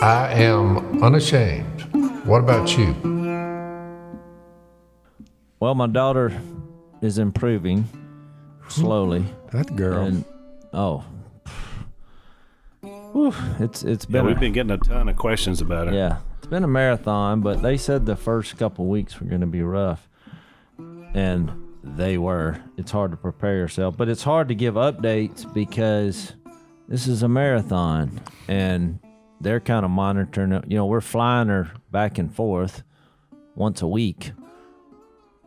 I am unashamed. What about you? Well, my daughter is improving slowly. That girl. And, it's been. We've been getting a ton of questions about it. Yeah, it's been a marathon, but they said the first couple of weeks were going to be rough, and they were. It's hard to prepare yourself, but it's hard to give updates because this is a marathon, and they're kind of monitoring it. You know, we're flying her back and forth once a week,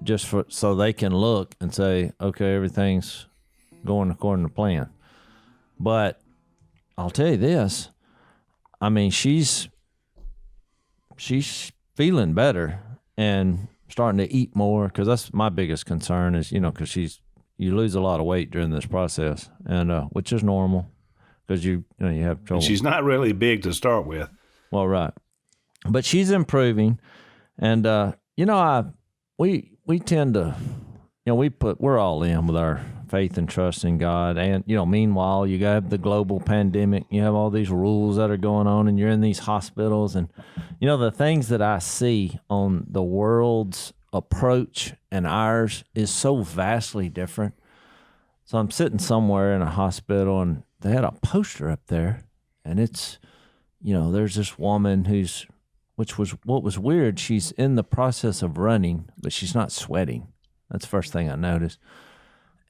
just so they can look and say, okay, everything's going according to plan. But I'll tell you this, I mean, she's feeling better and starting to eat more, because that's my biggest concern is, you know, because you lose a lot of weight during this process, and which is normal because you have trouble. And she's not really big to start with. Well, right, but she's improving, and we tend to, we're all in with our faith and trust in God. And, meanwhile, you have the global pandemic. You have all these rules that are going on, and you're in these hospitals. And, the things that I see on the world's approach and ours is so vastly different. So I'm sitting somewhere in a hospital, and they had a poster up there, and it's, there's this woman what was weird, she's in the process of running, but she's not sweating. That's the first thing I noticed.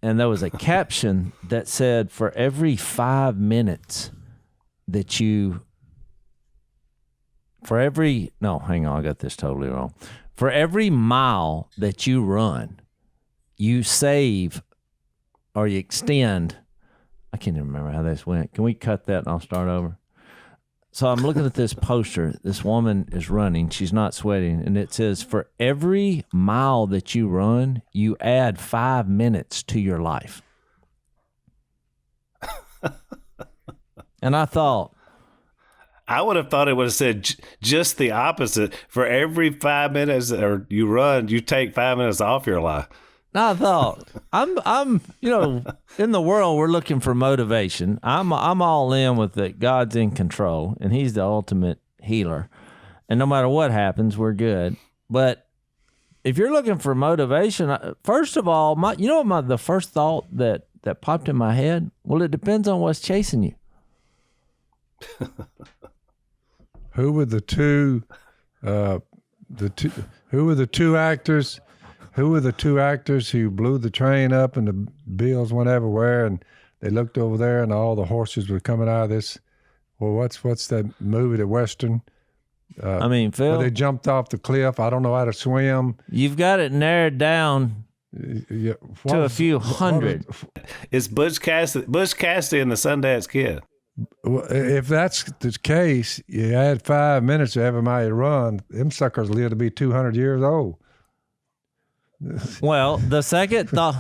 And there was a caption that said, for every 5 minutes that I got this totally wrong. For every mile that you run, you save or you extend. I can't even remember how this went. Can we cut that and I'll start over? So I'm looking at this poster. This woman is running. She's not sweating. And it says, for every mile that you run, you add 5 minutes to your life. And I thought, I would have thought it would have said just the opposite. For every 5 minutes or you run, you take 5 minutes off your life. I thought, I'm in the world, we're looking for motivation. I'm all in with that God's in control, and He's the ultimate healer. And no matter what happens, we're good. But if you're looking for motivation, first of all, the first thought that popped in my head? Well, it depends on what's chasing you. Who were the two actors? Who were the two actors who blew the train up and the bills went everywhere, and they looked over there and all the horses were coming out of this? Well, what's that movie, the Western? Phil, where they jumped off the cliff. I don't know how to swim. You've got it narrowed down to a few hundred. It's Butch Cassidy and the Sundance Kid. Well, if that's the case, you add 5 minutes to every mile you run, them suckers live to be 200 years old. Well, the second thought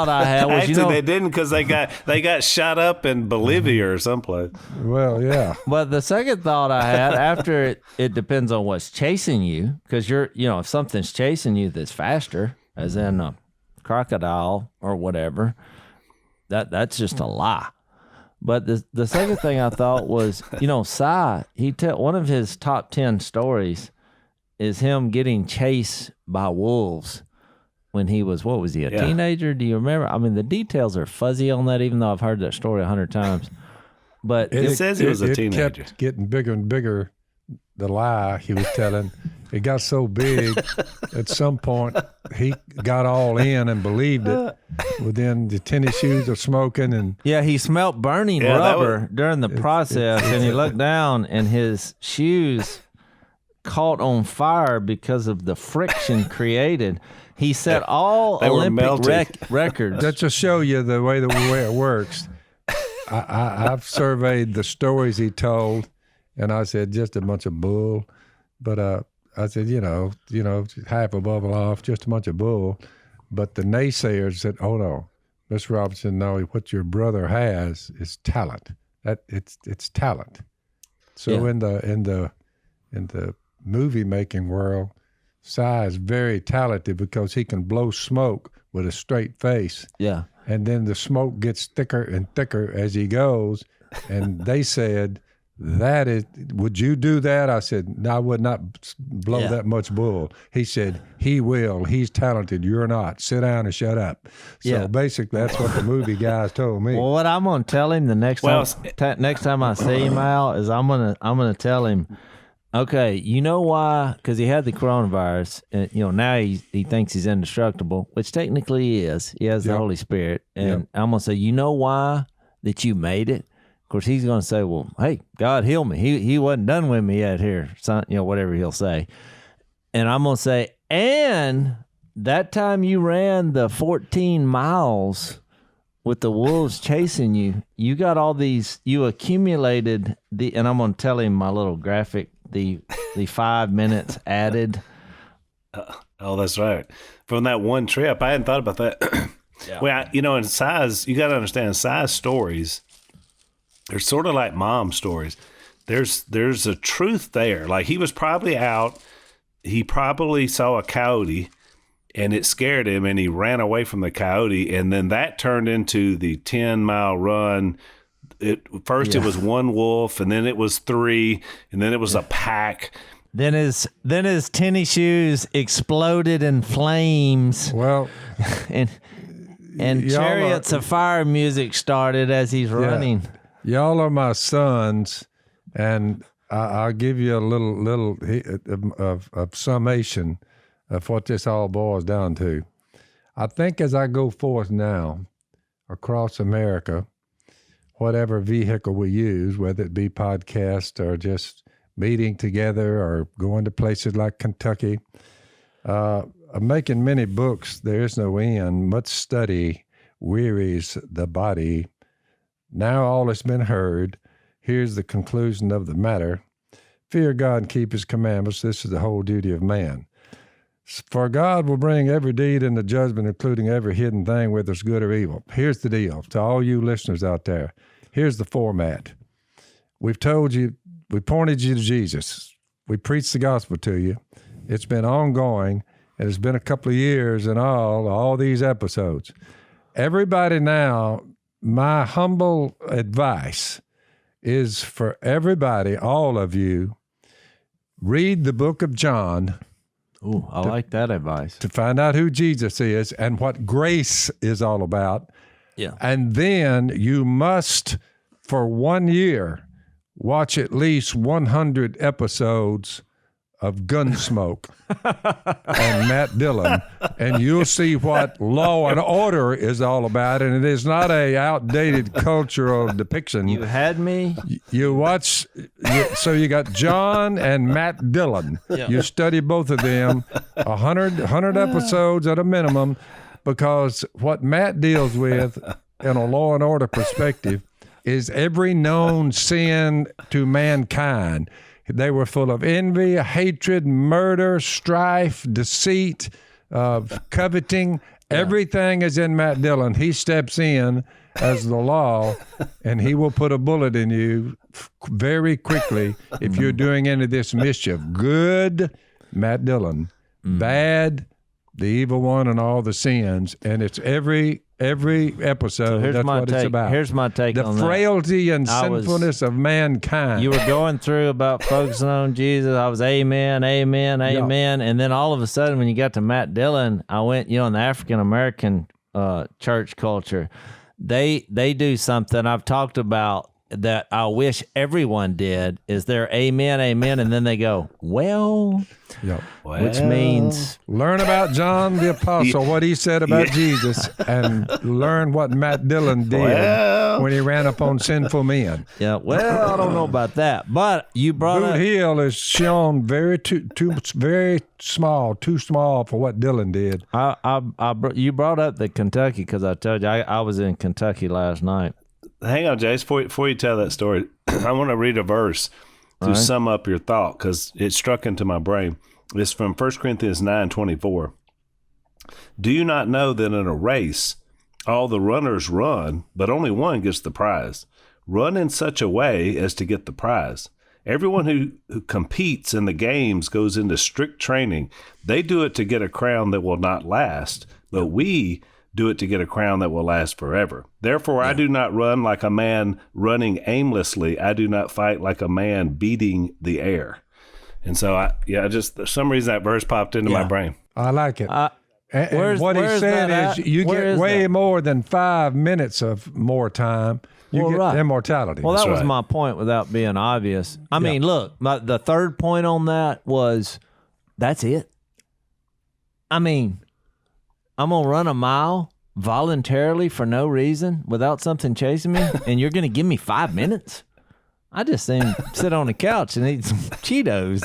I had was, actually they didn't, because they got shot up in Bolivia or someplace. Well, yeah. But the second thought I had after it depends on what's chasing you, because if something's chasing you that's faster, as in a crocodile or whatever, that's just a lie. But the second thing I thought was, Cy, one of his top 10 stories is him getting chased by wolves when he was, a teenager? Do you remember? I mean, the details are fuzzy on that, even though I've heard that story 100 times. But it says he was a teenager. It kept getting bigger and bigger, the lie he was telling. It got so big, at some point, he got all in and believed it. Within the tennis shoes are smoking. And yeah, he smelled burning rubber during the process, and he looked down, and his shoes caught on fire because of the friction created. He set all Olympic records. That just show you the way it works. I've surveyed the stories he told, and I said just a bunch of bull. But I said, half a bubble off, just a bunch of bull. But the naysayers said, "Oh no, Mr. Robertson, no, what your brother has is talent. It's talent." So in the movie making world, Cy is very talented because he can blow smoke with a straight face. Yeah. And then the smoke gets thicker and thicker as he goes. And they said That is, would you do that? I said, no, I would not blow that much bull. He said, he will. He's talented. You're not. Sit down and shut up. So basically, that's what the movie guys told me. Well, what I'm gonna tell him the next time I see him, Al, is I'm gonna tell him, okay, you know why? Because he had the coronavirus, and now he thinks he's indestructible, which technically he is. He has the Holy Spirit, and I'm gonna say, you know why that you made it? Of course, he's going to say, well, hey, God heal me. He wasn't done with me yet here, son, whatever he'll say. And I'm going to say, and that time you ran the 14 miles with the wolves chasing you, you got all these, you accumulated and I'm going to tell him my little graphic, the 5 minutes added. Oh, that's right. From that one trip, I hadn't thought about that. Well, in size, you got to understand size stories. They're sort of like mom stories. There's a truth there. Like he was probably out. He probably saw a coyote and it scared him and he ran away from the coyote. And then that turned into the 10-mile run. It was one wolf and then it was 3 and then it was a pack. Then his tennis shoes exploded in flames. Well, and chariots of fire music started as he's running. Y'all are my sons, and I'll give you a little of summation of what this all boils down to. I think as I go forth now across America, whatever vehicle we use, whether it be podcast or just meeting together or going to places like Kentucky, I'm making many books. There is no end. Much study wearies the body. Now all has been heard. Here's the conclusion of the matter. Fear God and keep his commandments. This is the whole duty of man. For God will bring every deed into judgment, including every hidden thing, whether it's good or evil. Here's the deal. To all you listeners out there, here's the format. We've told you, we pointed you to Jesus. We preached the gospel to you. It's been ongoing, and it's been a couple of years in all these episodes. Everybody now, my humble advice is for everybody, all of you, read the book of John. Ooh, I like that advice. To find out who Jesus is and what grace is all about. Yeah. And then you must, for 1 year, watch at least 100 episodes of Gunsmoke and Matt Dillon, and you'll see what law and order is all about. And it is not a outdated cultural depiction. You had me. You watch, so you got John and Matt Dillon. Yeah. You study both of them, 100 episodes at a minimum, because what Matt deals with in a law and order perspective is every known sin to mankind. They were full of envy, hatred, murder, strife, deceit, coveting. Yeah. Everything is in Matt Dillon. He steps in as the law, and he will put a bullet in you very quickly if you're doing any of this mischief. Good, Matt Dillon. Bad, the evil one and all the sins. And it's every episode. So that's what it's about. Here's my take on that. The frailty and sinfulness of mankind. You were going through about focusing on Jesus. I was amen, amen, amen. Yeah. And then all of a sudden, when you got to Matt Dillon, I went, in the African-American church culture, they do something I've talked about that I wish everyone did, is their amen, amen, and then they go, well, which means... Learn about John the Apostle, what he said about Jesus, and learn what Matt Dillon did when he ran upon sinful men. Yeah, well, I don't know about that, but you brought Boot up... Hill is shown very small, too small for what Dillon did. You brought up the Kentucky, because I told you, I was in Kentucky last night. Hang on, Jace. Before you tell that story, I want to read a verse to sum up your thought, because it struck into my brain. It's from 1 Corinthians 9:24. Do you not know that in a race all the runners run, but only one gets the prize? Run in such a way as to get the prize. Everyone who competes in the games goes into strict training. They do it to get a crown that will not last, but we do it to get a crown that will last forever. Therefore, I do not run like a man running aimlessly. I do not fight like a man beating the air. And so, just for some reason that verse popped into my brain. I like it. And what he said is you get way more than 5 minutes of more time. You get immortality. Well, that was my point without being obvious. I mean, look, the third point on that was that's it. I mean, I'm going to run a mile voluntarily for no reason without something chasing me, and you're going to give me 5 minutes? I just sit on the couch and eat some Cheetos.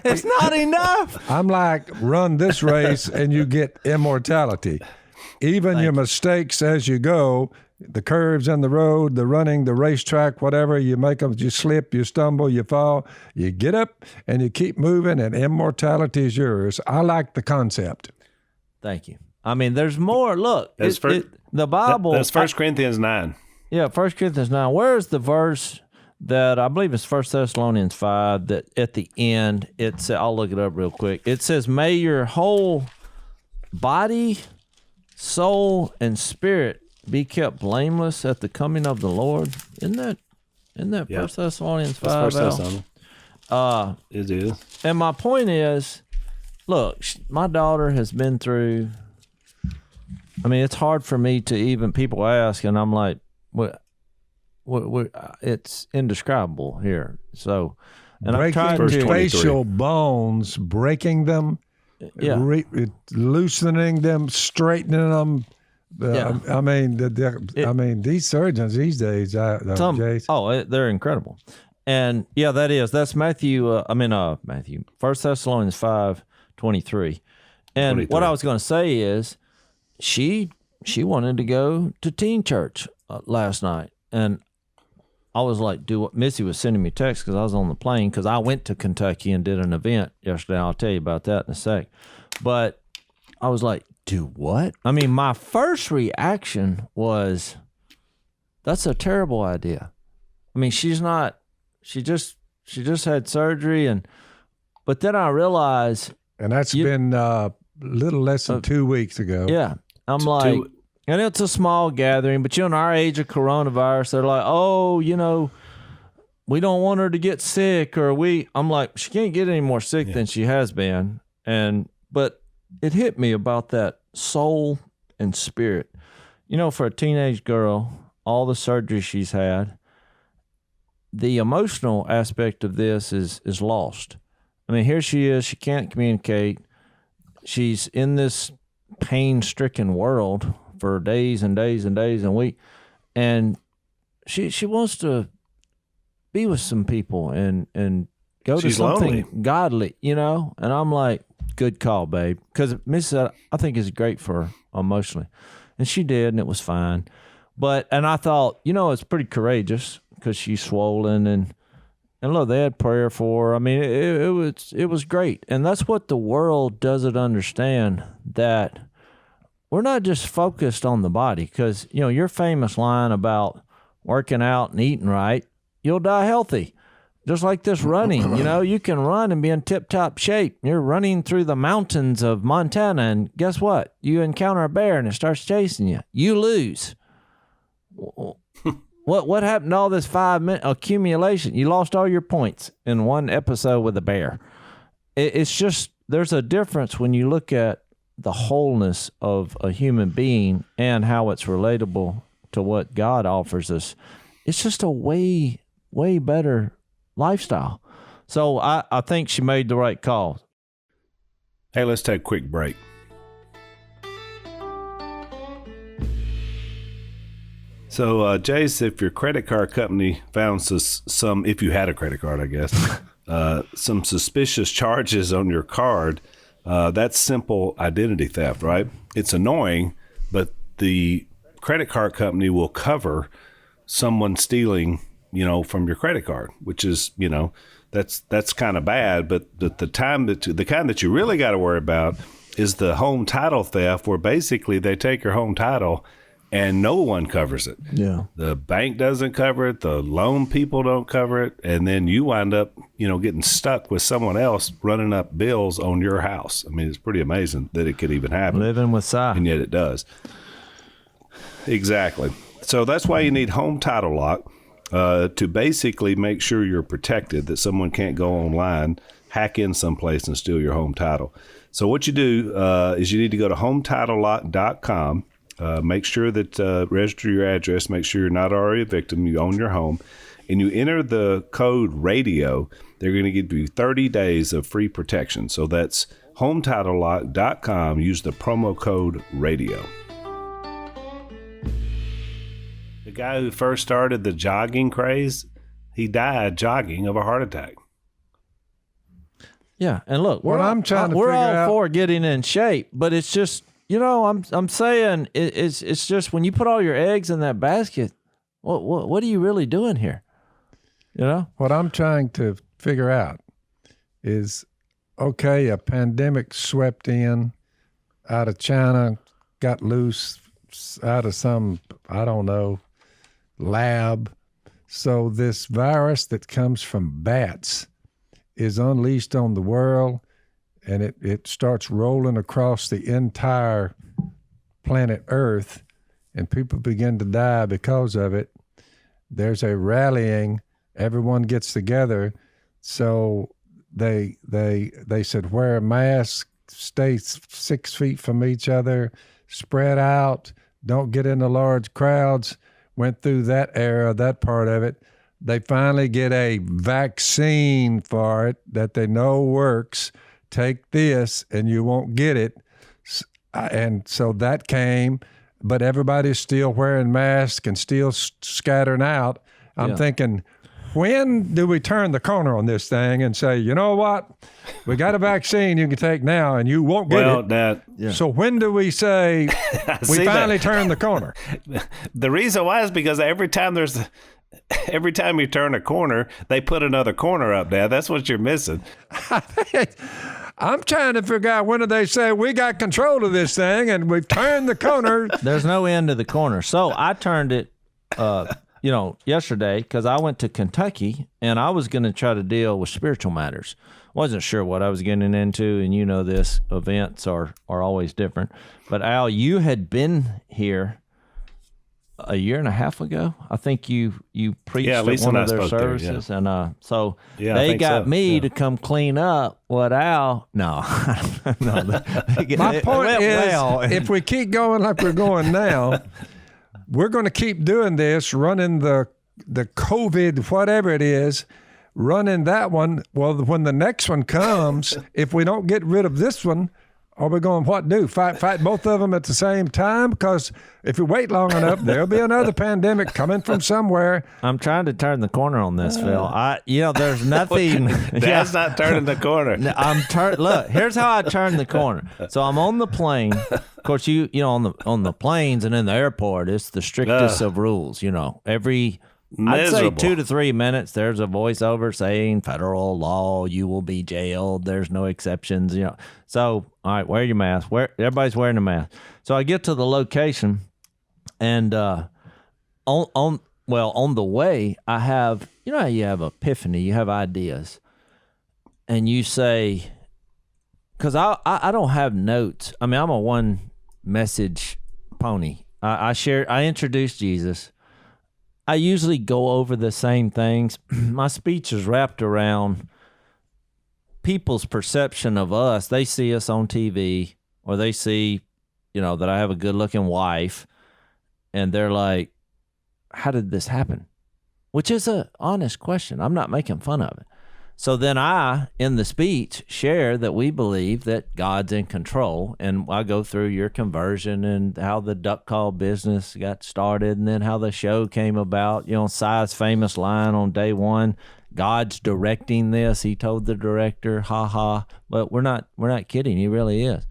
It's not enough. I'm like, run this race and you get immortality. Even your mistakes as you go, the curves in the road, the running, the racetrack, whatever, you make them, you slip, you stumble, you fall, you get up and you keep moving and immortality is yours. I like the concept. Thank you. I mean, there's more. Look, the Bible. That's 1 Corinthians 9. Yeah, 1 Corinthians 9. Where's the verse that I believe it's 1 Thessalonians 5 that at the end, I'll look it up real quick. It says, may your whole body, soul, and spirit be kept blameless at the coming of the Lord. Isn't that 1 Thessalonians 5? That's 1 Thessalonians. It is. And my point is, look, my daughter has been through, I mean, it's hard for me to even, people ask, and I'm like, it's indescribable here. So, and I'm trying to facial bones, breaking them, loosening them, straightening them. I mean, these surgeons these days, Jase. They're incredible. And that's Matthew. 1 Thessalonians 5:23. And what I was going to say is, she wanted to go to teen church last night, and I was like, Missy was sending me texts because I was on the plane because I went to Kentucky and did an event yesterday. I'll tell you about that in a sec. But I was like, do what? I mean, my first reaction was, that's a terrible idea. I mean, she just had surgery, but then I realized, and that's been a little less than 2 weeks ago. Yeah, I'm like. And it's a small gathering, but in our age of coronavirus, they're like, oh, we don't want her to get sick, I'm like, she can't get any more sick than she has been. But it hit me about that soul and spirit. For a teenage girl, all the surgery she's had, the emotional aspect of this is lost. I mean, here she is, she can't communicate. She's in this pain-stricken world for days and days and days and weeks, and she wants to be with some people and go to something godly, and I'm like, good call, babe, because Miss said I think it's great for her emotionally, and she did, and it was fine. And I thought, it's pretty courageous because she's swollen, and look, they had prayer for her. I mean, it was great, and that's what the world doesn't understand, that we're not just focused on the body, because, your famous line about working out and eating right, you'll die healthy. Just like this running, you can run and be in tip-top shape. You're running through the mountains of Montana, and guess what? You encounter a bear and it starts chasing you. You lose. What happened to all this 5-minute accumulation? You lost all your points in one episode with a bear. It's just, there's a difference when you look at the wholeness of a human being and how it's relatable to what God offers us. It's just a way, way better lifestyle. So I think she made the right call. Hey, let's take a quick break. So, Jace, if your credit card company found some, if you had a credit card, I guess, some suspicious charges on your card, that's simple identity theft, right? It's annoying, but the credit card company will cover someone stealing, from your credit card, which is, that's kind of bad. But the kind that you really got to worry about is the home title theft, where basically they take your home title and no one covers it. Yeah. The bank doesn't cover it. The loan people don't cover it. And then you wind up, getting stuck with someone else running up bills on your house. I mean, it's pretty amazing that it could even happen. Living with Si. And yet it does. Exactly. So that's why you need home title lock to basically make sure you're protected, that someone can't go online, hack in someplace and steal your home title. So what you do is you need to go to hometitlelock.com. Make sure that register your address. Make sure you're not already a victim. You own your home. And you enter the code radio. They're going to give you 30 days of free protection. So that's hometitlelock.com. Use the promo code radio. The guy who first started the jogging craze, he died jogging of a heart attack. Yeah, and look, What I'm trying to we're figure all out- for getting in shape, but it's just, I'm saying it's just when you put all your eggs in that basket, what are you really doing here? What I'm trying to figure out is, okay, a pandemic swept in out of China, got loose out of some, I don't know, lab. So this virus that comes from bats is unleashed on the world, and it starts rolling across the entire planet Earth, and people begin to die because of it. There's a rallying. Everyone gets together. So they said, wear a mask, stay 6 feet from each other, spread out, don't get into large crowds. Went through that era, that part of it. They finally get a vaccine for it that they know works. Take this and you won't get it. And so that came, but everybody's still wearing masks and still scattering out. I'm thinking, when do we turn the corner on this thing and say, you know what? We got a vaccine you can take now and you won't get it. So when do we say we finally turn the corner? The reason why is because every time you turn a corner, they put another corner up, Dad. That's what you're missing. I'm trying to figure out, when do they say we got control of this thing and we've turned the corner? There's no end to the corner. So I turned it, yesterday, because I went to Kentucky and I was going to try to deal with spiritual matters. Wasn't sure what I was getting into, and this, events are always different. But Al, you had been here a year and a half ago. I think you preached at one of their services, and so they got me to come clean up what Al. No, no. My point is, if we keep going like we're going now, we're going to keep doing this, running the COVID, whatever it is, running that one. Well, when the next one comes, if we don't get rid of this one, are we going, what do? Fight both of them at the same time? Because if you wait long enough, there'll be another pandemic coming from somewhere. I'm trying to turn the corner on this, Phil. There's nothing. That's not turning the corner. Look, here's how I turn the corner. So I'm on the plane. Of course, on the planes and in the airport, it's the strictest of rules. I'd say 2 to 3 minutes, there's a voiceover saying federal law, you will be jailed. There's no exceptions. So, all right, wear your mask. Everybody's wearing a mask. So I get to the location, and on the way, I have, how you have epiphany, you have ideas, and you say, because I don't have notes. I mean, I'm a one message pony. I introduce Jesus. I usually go over the same things. My speech is wrapped around people's perception of us. They see us on TV, or they see, that I have a good-looking wife, and they're like, how did this happen? Which is an honest question. I'm not making fun of it. So then I, in the speech, share that we believe that God's in control, and I go through your conversion and how the duck call business got started, and then how the show came about. Si's famous line on day one, God's directing this. He told the director, ha ha. But we're not kidding. He really is.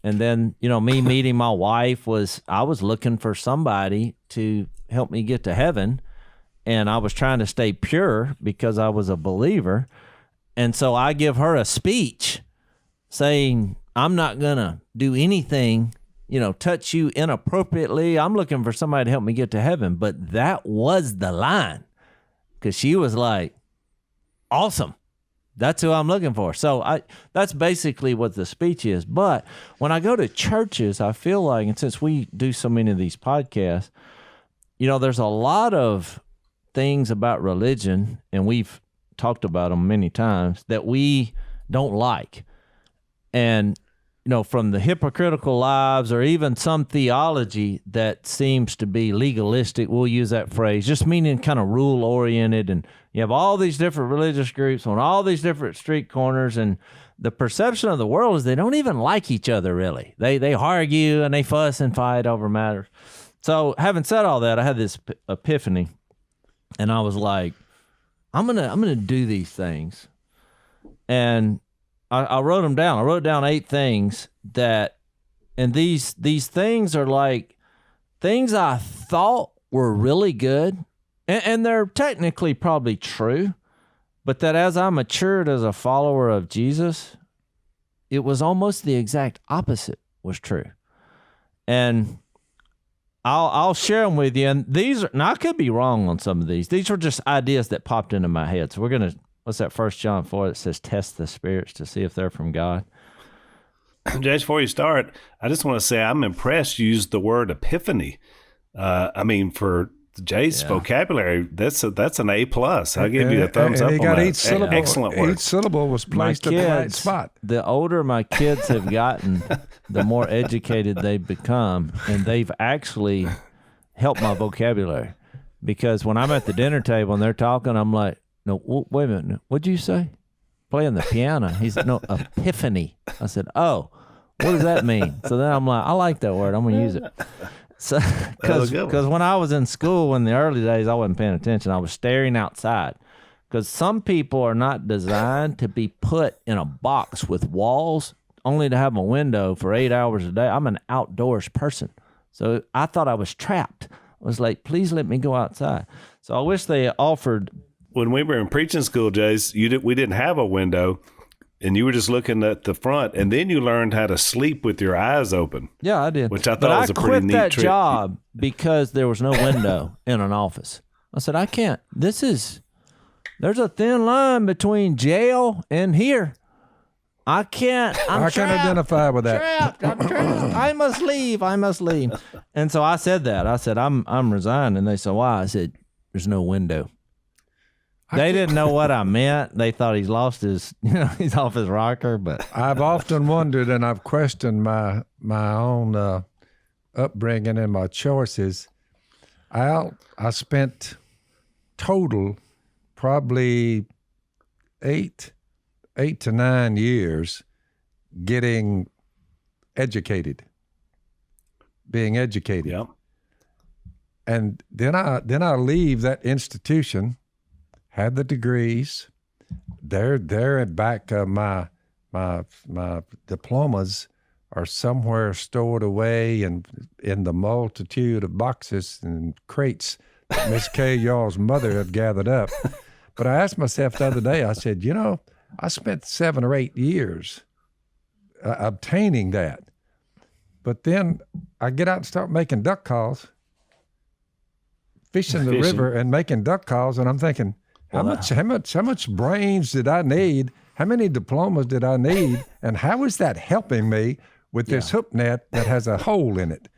And then, me meeting my wife I was looking for somebody to help me get to heaven. And I was trying to stay pure because I was a believer. And so I give her a speech saying, I'm not going to do anything touch you inappropriately. I'm looking for somebody to help me get to heaven. But that was the line, because she was like, awesome. That's who I'm looking for. So that's basically what the speech is. But when I go to churches, I feel like, and since we do so many of these podcasts, there's a lot of things about religion, and we've talked about them many times, that we don't like. And, from the hypocritical lives, or even some theology that seems to be legalistic, we'll use that phrase, just meaning kind of rule-oriented. And you have all these different religious groups on all these different street corners, and the perception of the world is they don't even like each other, really. They argue and they fuss and fight over matters. So having said all that, I had this epiphany, and I was like, I'm gonna do these things. And I wrote them down. I wrote down 8 things and these things are like things I thought were really good, and they're technically probably true, but that as I matured as a follower of Jesus, it was almost the exact opposite was true. And I'll share them with you. And I could be wrong on some of these. These were just ideas that popped into my head. So we're going to, what's that 1 John 4 that says, test the spirits to see if they're from God? Jase, before you start, I just want to say I'm impressed you used the word epiphany. For Jase's vocabulary, that's an A+. I'll give you a thumbs up on that. Each syllable, excellent word. Each syllable was placed at the right spot. The older my kids have gotten, the more educated they've become, and they've actually helped my vocabulary. Because when I'm at the dinner table and they're talking, I'm like, no, wait a minute. What'd you say? Playing the piano. He said, no, epiphany. I said, oh, what does that mean? So then I'm like, I like that word. I'm going to use it. So, because when I was in school in the early days, I wasn't paying attention. I was staring outside, because some people are not designed to be put in a box with walls only to have a window for 8 hours a day. I'm an outdoors person. So I thought I was trapped. I was like, please let me go outside. So I wish they offered. When we were in preaching school, Jase, we didn't have a window. And you were just looking at the front, and then you learned how to sleep with your eyes open. Yeah, I did. Which I thought was a pretty neat trick. But I quit that job because there was no window in an office. I said, I can't. There's a thin line between jail and here. I can't. I can't identify with that. I'm trapped. I must leave. And so I said that. I said, I'm resigned. And they said, why? I said, there's no window. They didn't know what I meant. They thought he's lost his, he's off his rocker. But I've often wondered, and I've questioned my own upbringing and my choices. I spent total probably 8 to 9 years getting educated, being educated. Yep. And then I leave that institution. Had the degrees. They're back. My diplomas are somewhere stored away in the multitude of boxes and crates that Miss Kay, y'all's mother, had gathered up. But I asked myself the other day, I said, I spent 7 or 8 years obtaining that. But then I get out and start making duck calls, fishing the river and making duck calls, and I'm thinking, how much brains did I need? How many diplomas did I need? And how is that helping me with this hook net that has a hole in it?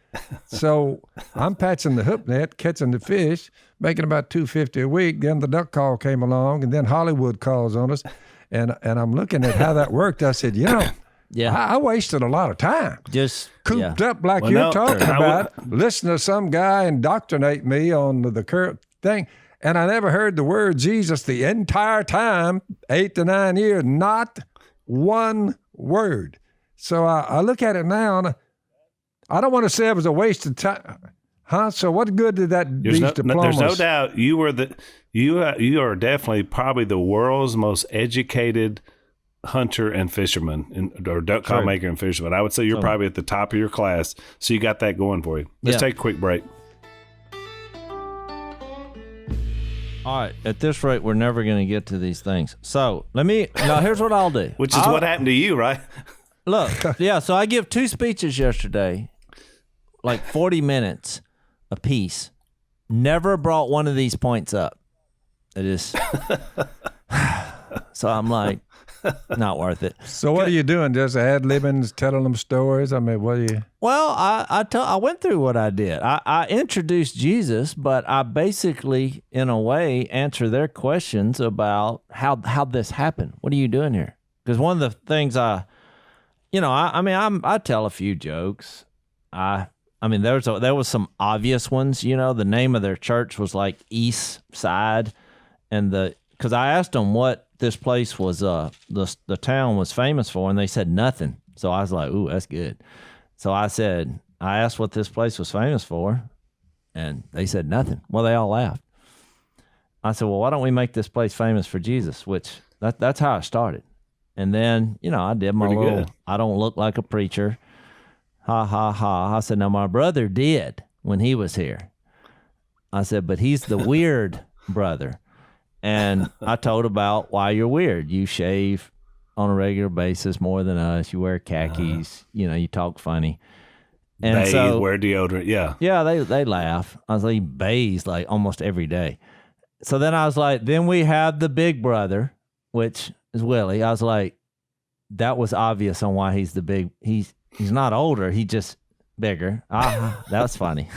So I'm patching the hook net, catching the fish, making about $250 a week. Then the duck call came along, and then Hollywood calls on us, and I'm looking at how that worked. I said, I wasted a lot of time just cooped up like you're talking about, listening to some guy indoctrinate me on the current thing. And I never heard the word Jesus the entire time, 8 to 9 years, not one word. So I look at it now, and I don't want to say it was a waste of time. So what good did these diplomas? There's no doubt you are definitely probably the world's most educated hunter and fisherman, or duck call maker and fisherman. I would say you're probably at the top of your class. So you got that going for you. Let's take a quick break. All right, at this rate, we're never going to get to these things. So here's what I'll do. Which is what happened to you, right? Look, so I give 2 speeches yesterday, like 40 minutes a piece. Never brought one of these points up. It is. So I'm like, not worth it. So what are you doing? Just ad-libbing, telling them stories? I mean, what are you? Well, I went through what I did. I introduced Jesus, but I basically, in a way, answer their questions about how this happened. What are you doing here? Because one of the things I tell a few jokes. I mean, there was some obvious ones. You know, the name of their church was like East Side, and because I asked them what this place was, the town was famous for, and they said nothing. So I was like, ooh, that's good. So I asked what this place was famous for, and they said nothing. Well, they all laughed. I said, well, why don't we make this place famous for Jesus? Which that's how I started. And then, I did my Pretty little, good. I don't look like a preacher. Ha, ha, ha. I said, now my brother did when he was here. I said, but he's the weird brother. And I told about why you're weird. You shave on a regular basis more than us. You wear khakis. You talk funny. And bathe, wear deodorant. Yeah. Yeah, they laugh. I was like, he bathes like almost every day. So then I was like, then we have the big brother, which is Willie. I was like, that was obvious on why he's the big. He's not older. He just bigger. That was funny.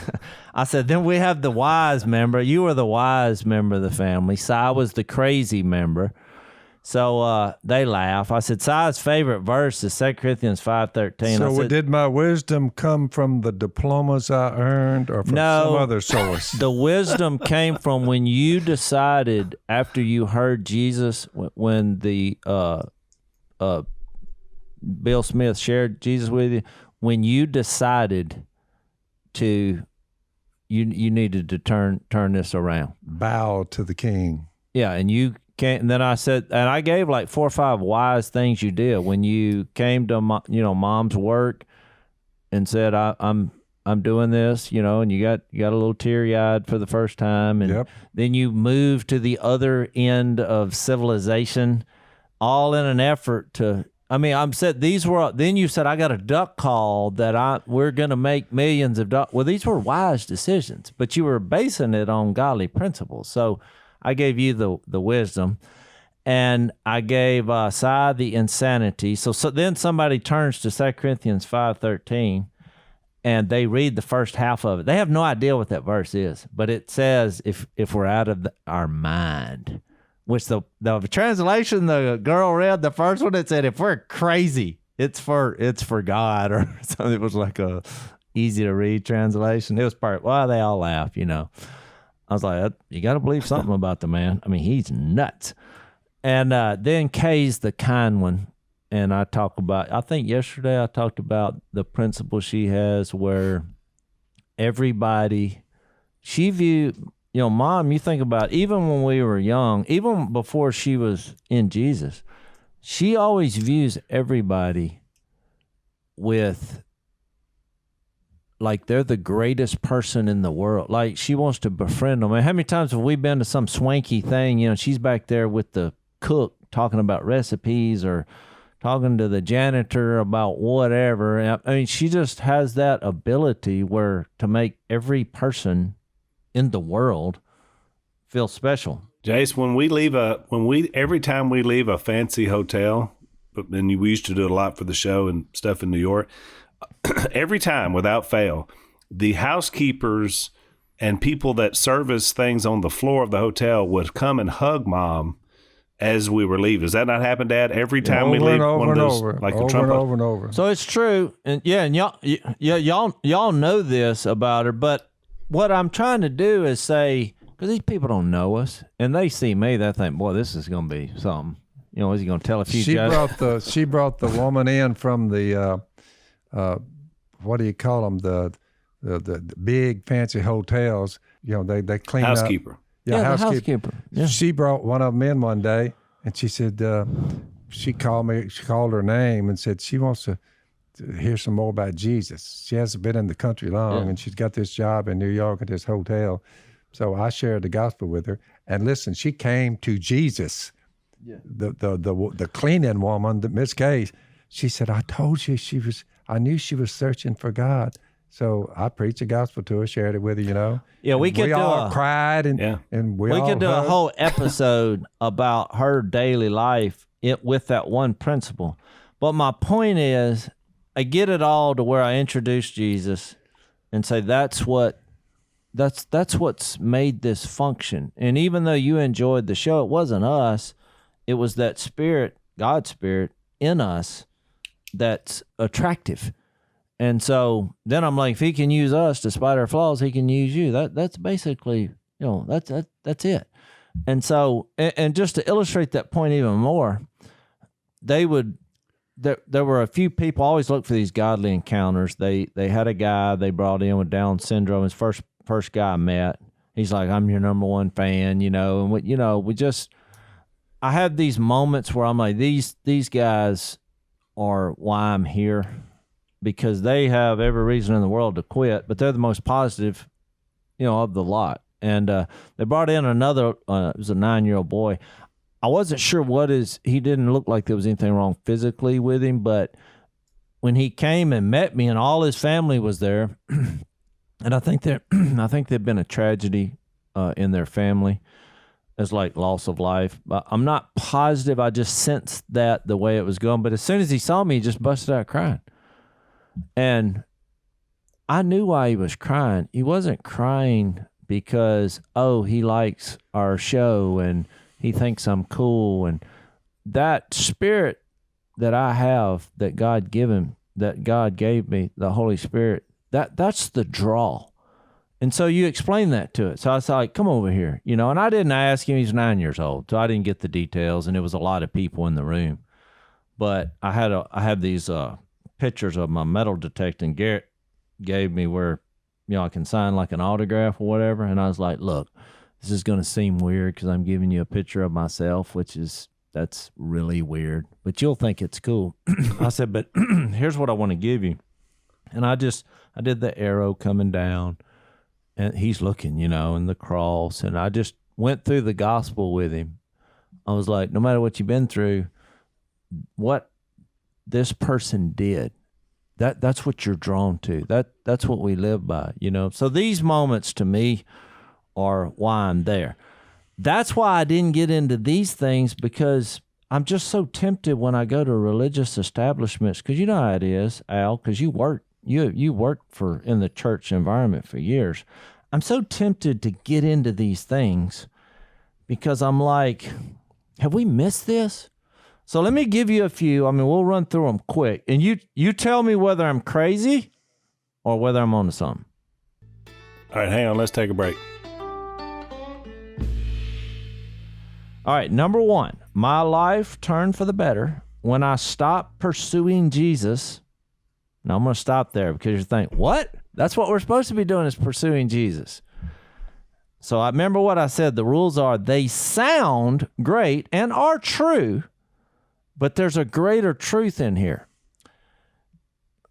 I said, then we have the wise member. You were the wise member of the family. Si was the crazy member. So they laugh. I said, Si's favorite verse is 2 Corinthians 5:13. So did my wisdom come from the diplomas I earned or from some other source? The wisdom came from when you decided, after you heard Jesus, when the Bill Smith shared Jesus with you, when you decided you needed to turn this around. Bow to the king. Yeah, and you came, and then I said, and I gave like 4 or 5 wise things you did when you came to mom's work and said, I'm doing this, and you got a little teary-eyed for the first time, and then you moved to the other end of civilization, all in an effort to. Then you said, I got a duck call that we're going to make millions of dollars. Well, these were wise decisions, but you were basing it on godly principles. So I gave you the wisdom, and I gave Si the insanity. So then somebody turns to 2 Corinthians 5:13, and they read the first half of it. They have no idea what that verse is, but it says, if we're out of our mind. Which the translation the girl read, the first one, it said, if we're crazy, it's for God, or something. It was like a easy to read translation. It was they all laugh, I was like, you got to believe something about the man. I mean, he's nuts. And then Kay's the kind one. And I think yesterday I talked about the principle she has where she viewed, Mom, you think about, even when we were young, even before she was in Jesus, she always views everybody with, like, they're the greatest person in the world. Like, she wants to befriend them. And how many times have we been to some swanky thing? She's back there with the cook talking about recipes or talking to the janitor about whatever. I mean, she just has that ability to make every person in the world feel special. Jase, every time we leave a fancy hotel, and we used to do it a lot for the show and stuff in New York, every time without fail, the housekeepers and people that service things on the floor of the hotel would come and hug Mom as we were leaving. Does that not happen, Dad? Every time we leave, one of those, like the trumpet? Over and over. So it's true, and y'all know this about her, but what I'm trying to do is say, because these people don't know us, and they see me, they think, boy, this is going to be something. Is he going to tell a few jokes? She brought the woman in from the, what do you call them, the big fancy hotels. They clean housekeeper. up. Yeah, housekeeper. Yeah. She brought one of them in one day, and she said, she called her name and said she wants to hear some more about Jesus. She hasn't been in the country long, and she's got this job in New York at this hotel. So I shared the gospel with her. And listen, she came to Jesus. Yeah. The cleaning woman, Miss Case, she said, I told you I knew she was searching for God. So I preached the gospel to her, shared it with her, Yeah, we could all cried and we all could do a hugged. whole episode about her daily life with that one principle. But my point is, I get it all to where I introduce Jesus and say that's what's made this function. And even though you enjoyed the show, it wasn't us. It was that spirit, God's spirit in us that's attractive. And so then I'm like, if he can use us despite our flaws, he can use you. That's basically, that's it. And so, and just to illustrate that point even more, there were a few people, I always look for these godly encounters. They had a guy they brought in with Down syndrome. His first guy I met. He's like, I'm your number one fan, and I had these moments where I'm like, these guys are why I'm here, because they have every reason in the world to quit, but they're the most positive, of the lot. And they brought in another, it was a 9-year-old boy. I wasn't sure he didn't look like there was anything wrong physically with him, but when he came and met me and all his family was there, and I think there'd been a tragedy in their family. It's like loss of life. But I'm not positive. I just sensed that the way it was going. But as soon as he saw me, he just busted out crying. And I knew why he was crying. He wasn't crying because, he likes our show and he thinks I'm cool. And that spirit that I have, that God gave me, the Holy Spirit, that's the draw. And so you explain that to it. So I was like, come over here, and I didn't ask him. He's 9 years old, so I didn't get the details, and it was a lot of people in the room. But I had these pictures of my metal detecting Garrett gave me where, I can sign like an autograph or whatever. And I was like, look, this is going to seem weird because I'm giving you a picture of myself, that's really weird, but you'll think it's cool. I said, but here's what I want to give you. And I did the arrow coming down. And he's looking, in the cross. And I just went through the gospel with him. I was like, no matter what you've been through, what this person did, that's what you're drawn to. That's what we live by, So these moments to me are why I'm there. That's why I didn't get into these things, because I'm just so tempted when I go to religious establishments, because you know how it is, Al, because you worked in the church environment for years. I'm so tempted to get into these things because I'm like, have we missed this? So let me give you a few. We'll run through them quick. And you tell me whether I'm crazy or whether I'm onto something. All right, hang on. Let's take a break. All right, number one, my life turned for the better when I stopped pursuing Jesus. Now, I'm going to stop there because you think, what? That's what we're supposed to be doing, is pursuing Jesus. So I remember what I said. The rules are, they sound great and are true, but there's a greater truth in here.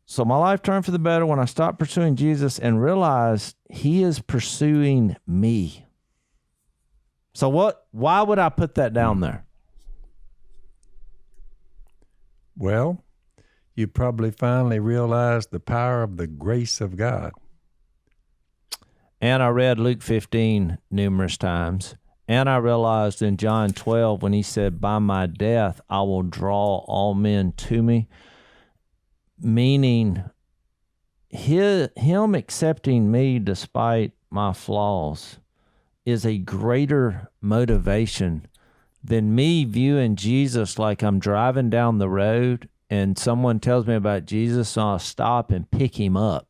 So my life turned for the better when I stopped pursuing Jesus and realized he is pursuing me. So why would I put that down there? Well, you probably finally realized the power of the grace of God. And I read Luke 15 numerous times. And I realized in John 12, when he said, by my death, I will draw all men to me, meaning him accepting me despite my flaws is a greater motivation than me viewing Jesus like I'm driving down the road and someone tells me about Jesus, so I'll stop and pick him up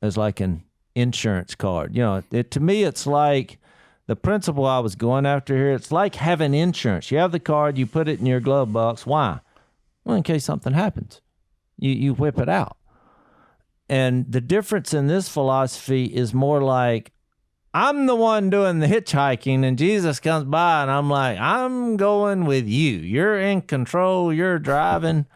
as like an insurance card. To me, it's like the principle I was going after here. It's like having insurance. You have the card, you put it in your glove box. Why? Well, in case something happens, you whip it out. And the difference in this philosophy is more like, I'm the one doing the hitchhiking and Jesus comes by and I'm like, I'm going with you. You're in control. You're driving,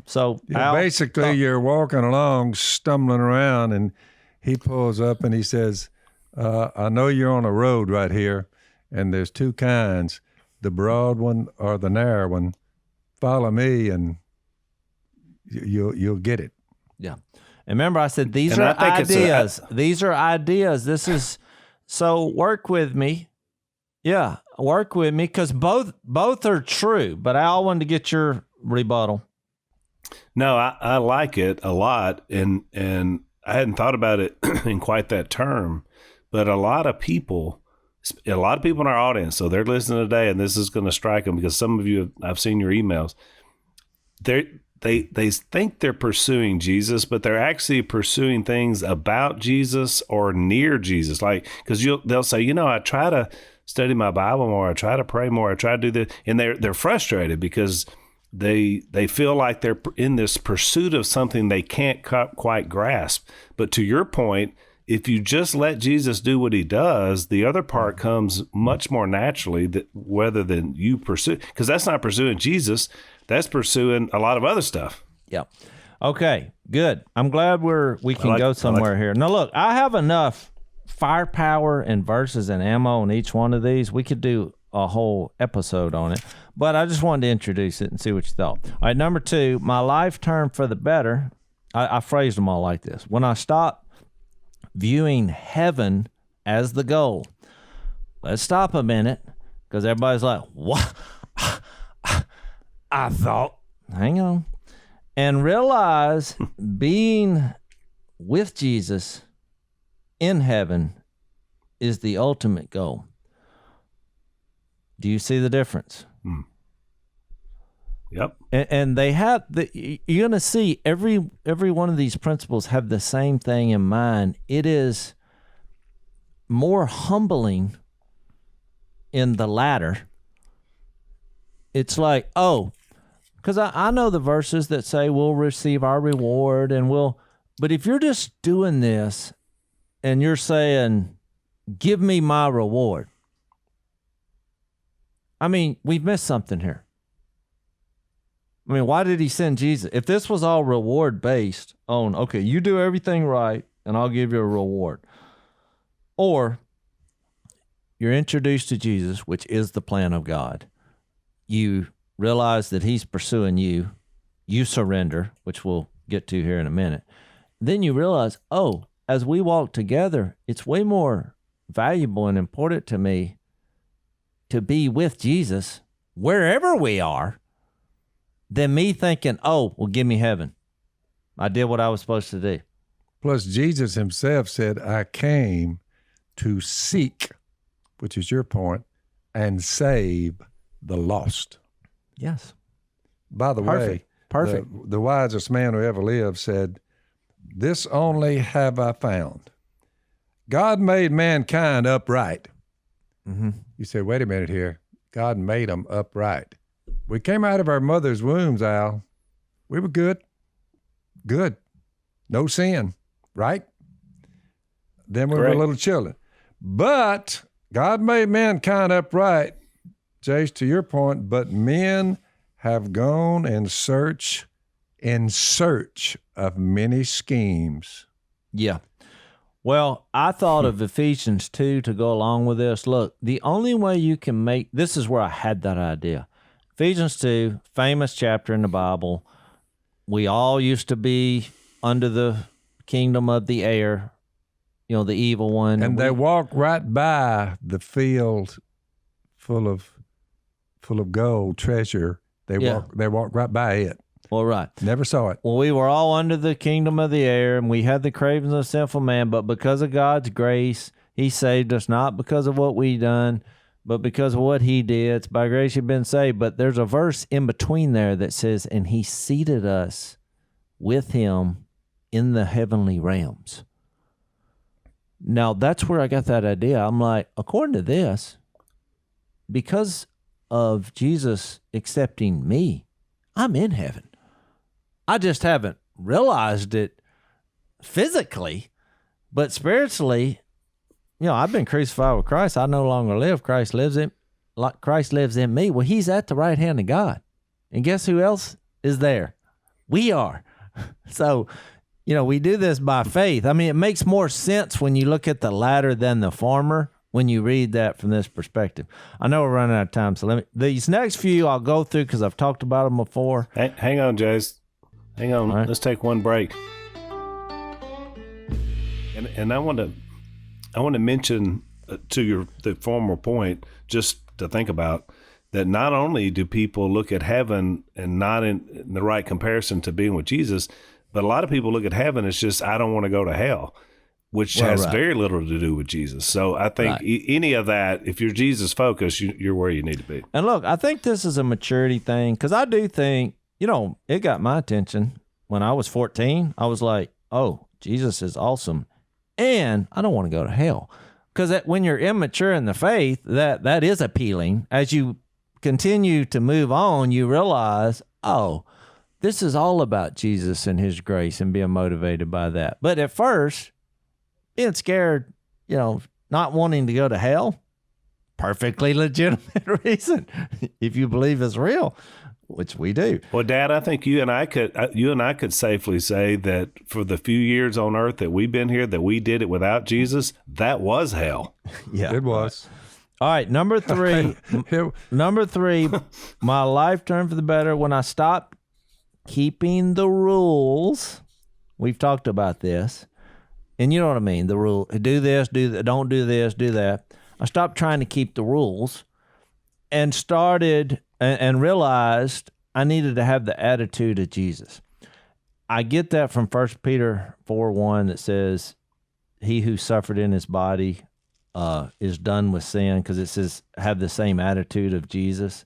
so. Basically you're walking along, stumbling around, and he pulls up and he says, I know you're on a road right here and there's two kinds, the broad one or the narrow one. Follow me and you'll get it. Yeah. And remember, I said, these And are I think ideas. These are ideas. This is, so work with me. Yeah, work with me, because both are true. But I wanted to get your rebuttal. No, I like it a lot, and I hadn't thought about it in quite that term, but a lot of people in our audience, so they're listening today, and this is going to strike them because some of you, I've seen your emails. They think they're pursuing Jesus, but they're actually pursuing things about Jesus or near Jesus. Like, because they'll say, I try to study my Bible more, I try to pray more, I try to do this, and they're frustrated because they feel like they're in this pursuit of something they can't quite grasp. But to your point, if you just let Jesus do what he does, the other part comes much more naturally, rather than you pursue, because that's not pursuing Jesus. That's pursuing a lot of other stuff. Yeah. Okay, good. I'm glad we can go somewhere here. Now, look, I have enough firepower and verses and ammo on each one of these. We could do a whole episode on it, but I just wanted to introduce it and see what you thought. All right, number 2, my life turned for the better. I phrased them all like this. When I stopped viewing heaven as the goal. Let's stop a minute, because everybody's like, what? I thought, hang on, and realize being with Jesus in heaven is the ultimate goal. Do you see the difference? Yep. And they have you're going to see every one of these principles have the same thing in mind. It is more humbling in the latter. It's like, because I know the verses that say we'll receive our reward but if you're just doing this and you're saying, give me my reward, I mean, we've missed something here. I mean, why did he send Jesus? If this was all reward-based on, okay, you do everything right, and I'll give you a reward. Or you're introduced to Jesus, which is the plan of God. You realize that he's pursuing you. You surrender, which we'll get to here in a minute. Then you realize, as we walk together, it's way more valuable and important to me to be with Jesus wherever we are, than me thinking, give me heaven. I did what I was supposed to do. Plus, Jesus himself said, I came to seek, which is your point, and save the lost. Yes. By the way, the wisest man who ever lived said, this only have I found. God made mankind upright. Mm-hmm. You said, wait a minute here. God made them upright. We came out of our mother's wombs, Al. We were good. Good. No sin, right? Then we were little children. But God made mankind upright, Jase, to your point, but men have gone in search of many schemes. Yeah. Well, I thought of Ephesians 2 to go along with this. Look, the only way you can this is where I had that idea. Ephesians 2, famous chapter in the Bible. We all used to be under the kingdom of the air, the evil one. And they walked right by the field full of gold, treasure. They walked right by it. Well, right. Never saw it. Well, we were all under the kingdom of the air, and we had the cravings of sinful man, but because of God's grace, he saved us, not because of what we done, but because of what he did. It's by grace you've been saved. But there's a verse in between there that says, and he seated us with him in the heavenly realms. Now, that's where I got that idea. I'm like, according to this, because of Jesus accepting me, I'm in heaven. I just haven't realized it physically, but spiritually, I've been crucified with Christ. I no longer live. Christ lives in me. Well, he's at the right hand of God. And guess who else is there? We are. So, we do this by faith. I mean, it makes more sense when you look at the latter than the former when you read that from this perspective. I know we're running out of time, so these next few I'll go through because I've talked about them before. Hang on, Jase. Hang on. Right. Let's take one break. And I want to mention to the former point, just to think about that. Not only do people look at heaven and not in the right comparison to being with Jesus, but a lot of people look at heaven as just, I don't want to go to hell, which has very little to do with Jesus. So I think any of that, if you're Jesus focused, you're where you need to be. And look, I think this is a maturity thing, because I do think, it got my attention when I was 14. I was like, oh, Jesus is awesome, and I don't want to go to hell. Because when you're immature in the faith, that is appealing. As you continue to move on, you realize, oh, this is all about Jesus and his grace and being motivated by that. But at first, being scared, not wanting to go to hell, perfectly legitimate reason if you believe it's real, which we do. Well, Dad, I think you and I could safely say that for the few years on earth that we've been here, that we did it without Jesus, that was hell. Yeah, it was. All right, number 3. Number 3, my life turned for the better when I stopped keeping the rules. We've talked about this. And you know what I mean? The rule, do this, do that, don't do this, do that. I stopped trying to keep the rules and started and realized I needed to have the attitude of Jesus. I get that from 1 Peter 4:1 that says, he who suffered in his body is done with sin, because it says have the same attitude of Jesus.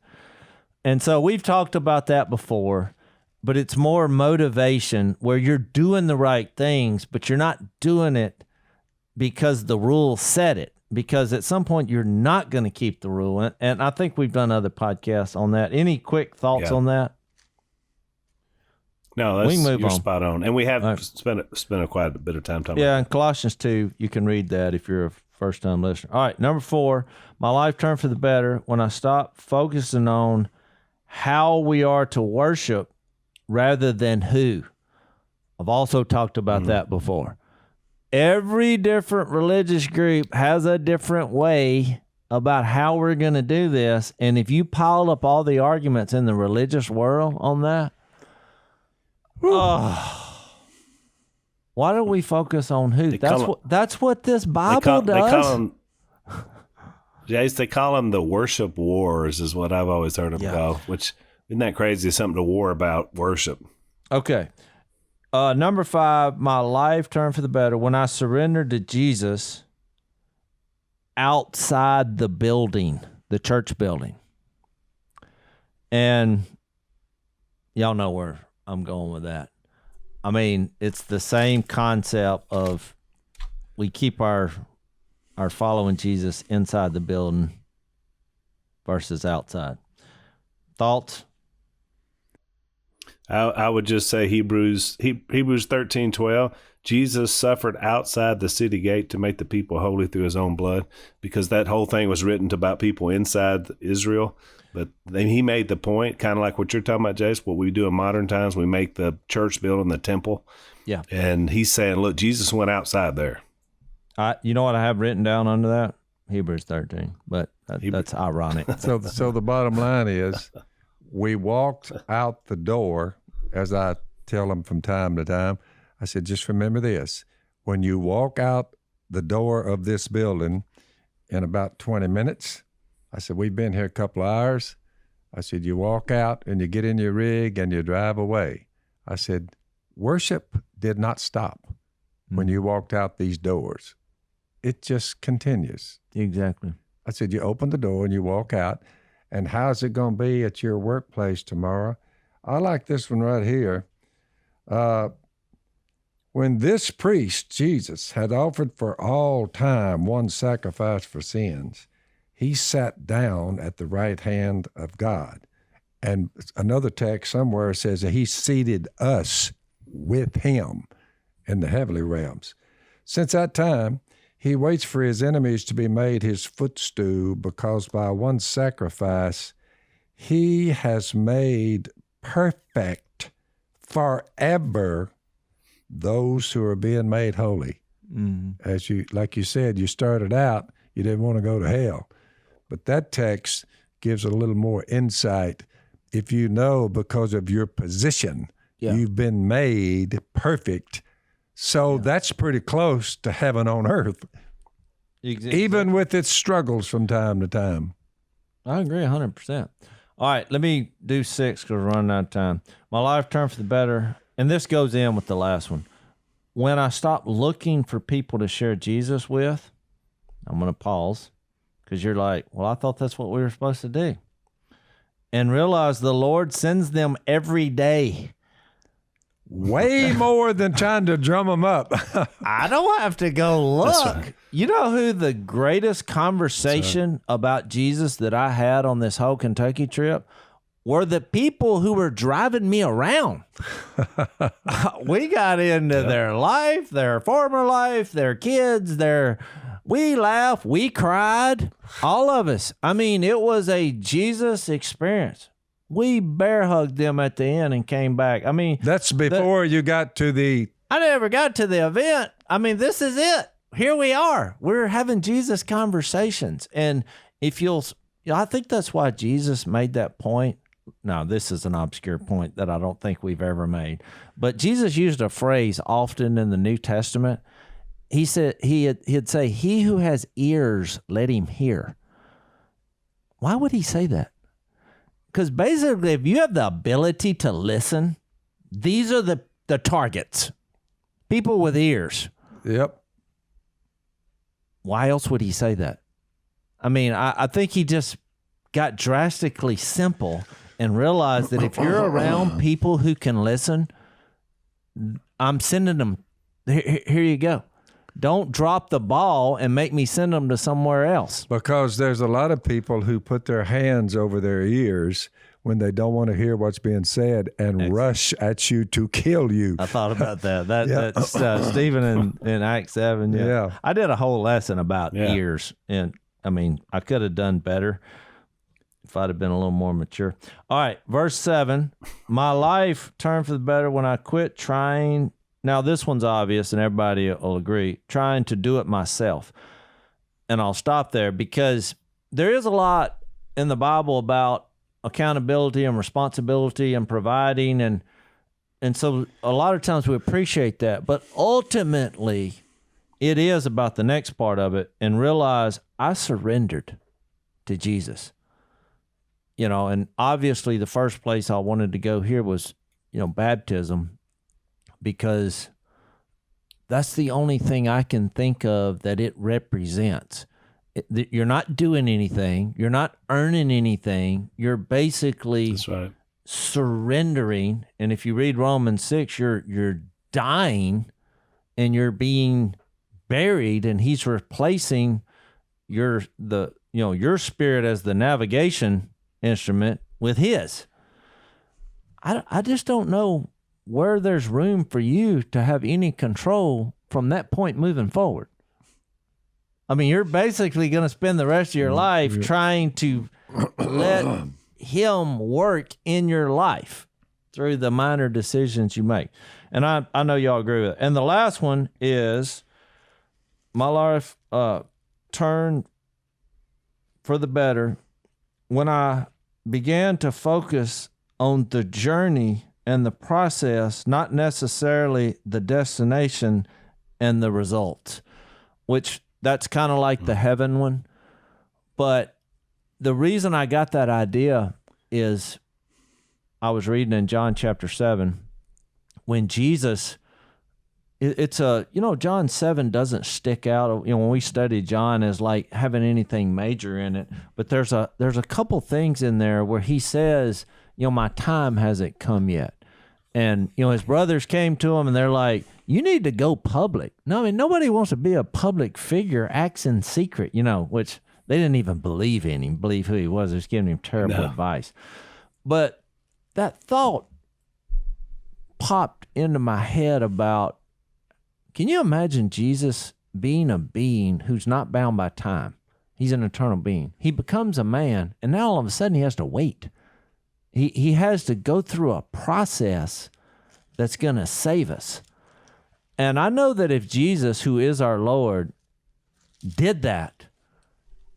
And so we've talked about that before, but it's more motivation where you're doing the right things, but you're not doing it because the rule said it, because at some point you're not going to keep the rule. And I think we've done other podcasts on that. Any quick thoughts on that? No, you're spot on. And we have spent quite a bit of time talking about that. In Colossians 2, you can read that if you're a first-time listener. All right, number 4, my life turned for the better when I stopped focusing on how we are to worship rather than who. I've also talked about that before. Every different religious group has a different way about how we're going to do this. And if you pile up all the arguments in the religious world on that, why don't we focus on who? That's what this Bible does. They call them the worship wars, is what I've always heard them call, which isn't that crazy? Something to war about worship. Okay. Number 5, my life turned for the better when I surrendered to Jesus outside the building, the church building. And y'all know where I'm going with that. I mean, it's the same concept of we keep our following Jesus inside the building versus outside. Thoughts? I would just say Hebrews 13:12. Jesus suffered outside the city gate to make the people holy through his own blood, because that whole thing was written about people inside Israel. But then he made the point, kind of like what you're talking about, Jace, what we do in modern times, we make the church building the temple. Yeah. And he's saying, look, Jesus went outside there. You know what I have written down under that? Hebrews 13, but that's ironic. So the bottom line is, we walked out the door, as I tell them from time to time. I said, just remember this. When you walk out the door of this building in about 20 minutes, I said, we've been here a couple of hours. I said, you walk out and you get in your rig and you drive away. I said, worship did not stop when you walked out these doors. It just continues. Exactly. I said, you open the door and you walk out. And how's it going to be at your workplace tomorrow? I like this one right here. When this priest, Jesus, had offered for all time one sacrifice for sins, he sat down at the right hand of God. And another text somewhere says that he seated us with him in the heavenly realms. Since that time, he waits for his enemies to be made his footstool, because by one sacrifice, he has made perfect forever those who are being made holy. Mm-hmm. Like you said, you started out, you didn't want to go to hell. But that text gives a little more insight. If you know, because of your position, you've been made perfect So that's pretty close to heaven on earth, even with its struggles from time to time. I agree 100%. All right, let me do 6 because we're running out of time. My life turned for the better, and this goes in with the last one. When I stopped looking for people to share Jesus with, I'm going to pause because you're like, well, I thought that's what we were supposed to do. And realize the Lord sends them every day. Way more than trying to drum them up. I don't have to go look. right. You know who the greatest conversation about Jesus that I had on this whole Kentucky trip were the people who were driving me around. We got into their life, their former life, their kids, we laughed, we cried, all of us. I mean, it was a Jesus experience. We bear hugged them at the end and came back. I mean, That's before you got to the... I never got to the event. I mean, this is it. Here we are. We're having Jesus conversations. And if I think that's why Jesus made that point. Now, this is an obscure point that I don't think we've ever made. But Jesus used a phrase often in the New Testament. He said, he'd say, he who has ears, let him hear. Why would he say that? Because basically, if you have the ability to listen, these are the targets. People with ears. Yep. Why else would he say that? I mean, I think he just got drastically simple and realized that if you're around people who can listen, I'm sending them, here you go. Don't drop the ball and make me send them to somewhere else. Because there's a lot of people who put their hands over their ears when they don't want to hear what's being said and rush at you to kill you. I thought about that. That's Stephen in Act 7. Yeah. I did a whole lesson about ears. And I mean, I could have done better if I'd have been a little more mature. All right, verse 7. My life turned for the better when I quit trying. Now, this one's obvious, and everybody will agree, trying to do it myself. And I'll stop there because there is a lot in the Bible about accountability and responsibility and providing. And so a lot of times we appreciate that. But ultimately, it is about the next part of it and realize I surrendered to Jesus. You know, and obviously the first place I wanted to go here was, baptism. Because that's the only thing I can think of that it represents. You're not doing anything. You're not earning anything. You're basically surrendering. And if you read Romans 6, you're dying and you're being buried, and he's replacing your spirit as the navigation instrument with his. I just don't know where there's room for you to have any control from that point moving forward. I mean, you're basically going to spend the rest of your life trying to let him work in your life through the minor decisions you make. And I know y'all agree with it. And the last one is my life turned for the better when I began to focus on the journey and the process, not necessarily the destination and the results, which that's kind of like the heaven one. But the reason I got that idea is I was reading in John chapter 7 when Jesus, John 7 doesn't stick out. When we study John as like having anything major in it, but there's a couple things in there where he says, my time hasn't come yet. And, his brothers came to him and they're like, you need to go public. No, I mean, nobody wants to be a public figure, acts in secret, which they didn't even believe in him, believe who he was. They're just giving him terrible advice. But that thought popped into my head about, can you imagine Jesus being a being who's not bound by time? He's an eternal being. He becomes a man, and now all of a sudden he has to wait. He has to go through a process that's going to save us. And I know that if Jesus, who is our Lord, did that,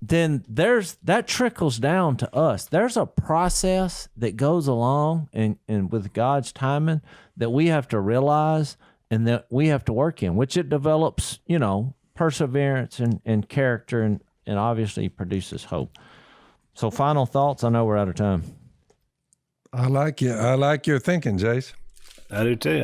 then that trickles down to us. There's a process that goes along and with God's timing that we have to realize and that we have to work in, which it develops, you know, perseverance and character and obviously produces hope. So final thoughts. I know we're out of time. I like you. I like your thinking, Jase. I do too.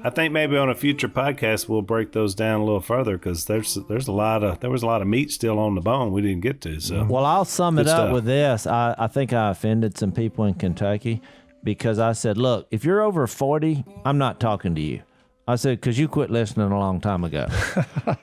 I think maybe on a future podcast we'll break those down a little further because there was a lot of meat still on the bone we didn't get to. So well, I'll sum it up stuff. with this. I think I offended some people in Kentucky because I said, look, if you're over 40, I'm not talking to you. I said, because you quit listening a long time ago.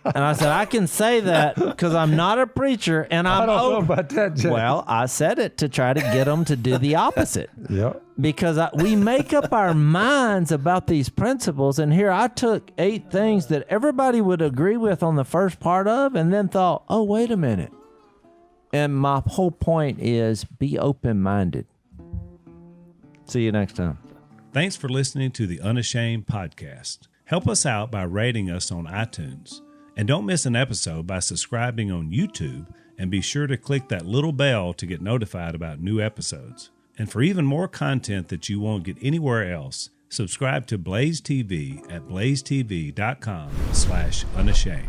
And I said, I can say that because I'm not a preacher and I'm I don't know over. about that, Jase. Well, I said it to try to get them to do the opposite. Yep. Because we make up our minds about these principles. And here I took 8 things that everybody would agree with on the first part of and then thought, oh, wait a minute. And my whole point is be open-minded. See you next time. Thanks for listening to the Unashamed podcast. Help us out by rating us on iTunes. And don't miss an episode by subscribing on YouTube, and be sure to click that little bell to get notified about new episodes. And for even more content that you won't get anywhere else, subscribe to Blaze TV at blazetv.com/unashamed.